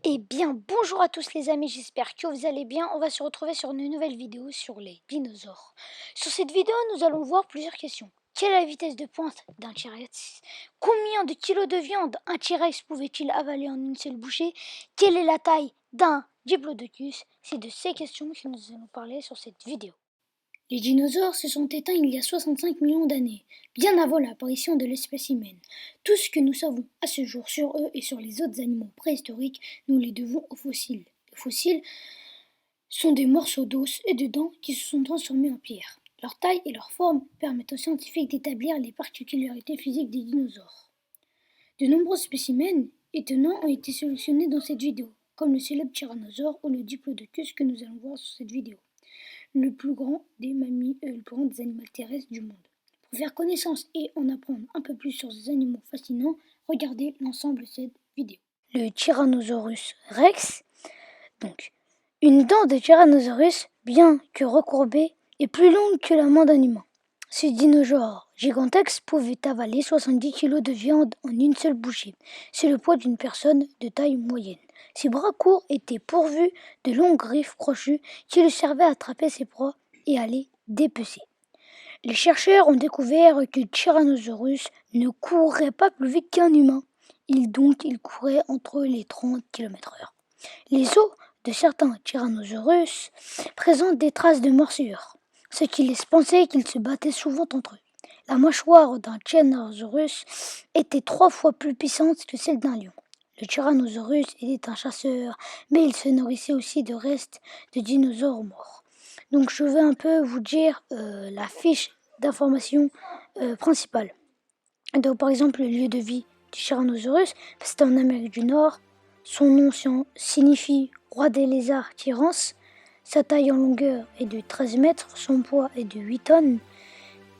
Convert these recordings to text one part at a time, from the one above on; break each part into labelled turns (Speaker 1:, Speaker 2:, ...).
Speaker 1: Eh bien, bonjour à tous les amis, j'espère que vous allez bien. On va se retrouver sur une nouvelle vidéo sur les dinosaures. Sur cette vidéo, nous allons voir plusieurs questions. Quelle est la vitesse de pointe d'un T-Rex? Combien de kilos de viande un T-Rex pouvait-il avaler en une seule bouchée? Quelle est la taille d'un Diplodocus? C'est de ces questions que nous allons parler sur cette vidéo. Les dinosaures se sont éteints il y a 65 millions d'années, bien avant l'apparition de l'espèce humaine. Tout ce que nous savons à ce jour sur eux et sur les autres animaux préhistoriques, nous les devons aux fossiles. Les fossiles sont des morceaux d'os et de dents qui se sont transformés en pierre. Leur taille et leur forme permettent aux scientifiques d'établir les particularités physiques des dinosaures. De nombreux spécimens étonnants ont été sélectionnés dans cette vidéo, comme le célèbre tyrannosaure ou le diplodocus que nous allons voir sur cette vidéo. Le plus grand des animaux terrestres du monde. Pour faire connaissance et en apprendre un peu plus sur ces animaux fascinants, regardez l'ensemble de cette vidéo. Le Tyrannosaurus rex, donc une dent de Tyrannosaurus, bien que recourbée, est plus longue que la main d'un humain. Ce dinosaure gigantesque pouvait avaler 70 kg de viande en une seule bouchée. C'est le poids d'une personne de taille moyenne. Ses bras courts étaient pourvus de longues griffes crochues qui lui servaient à attraper ses proies et à les dépecer. Les chercheurs ont découvert que le Tyrannosaurus ne courait pas plus vite qu'un humain. Il courait entre les 30 km/h. Les os de certains Tyrannosaurus présentent des traces de morsures, ce qui laisse penser qu'ils se battaient souvent entre eux. La mâchoire d'un Tyrannosaurus était 3 fois plus puissante que celle d'un lion. Le Tyrannosaurus était un chasseur, mais il se nourrissait aussi de restes de dinosaures morts. Donc je vais un peu vous dire la fiche d'information principale. Donc par exemple le lieu de vie du Tyrannosaurus, c'était en Amérique du Nord. Son nom signifie roi des lézards Tyrans. Sa taille en longueur est de 13 mètres, son poids est de 8 tonnes.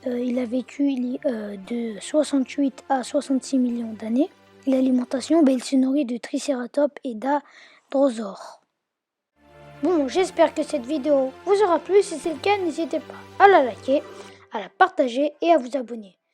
Speaker 1: Il a vécu de 68 à 66 millions d'années. L'alimentation, il se nourrit de tricératops et d'adrosaures. Bon, j'espère que cette vidéo vous aura plu. Si c'est le cas, n'hésitez pas à la liker, à la partager et à vous abonner.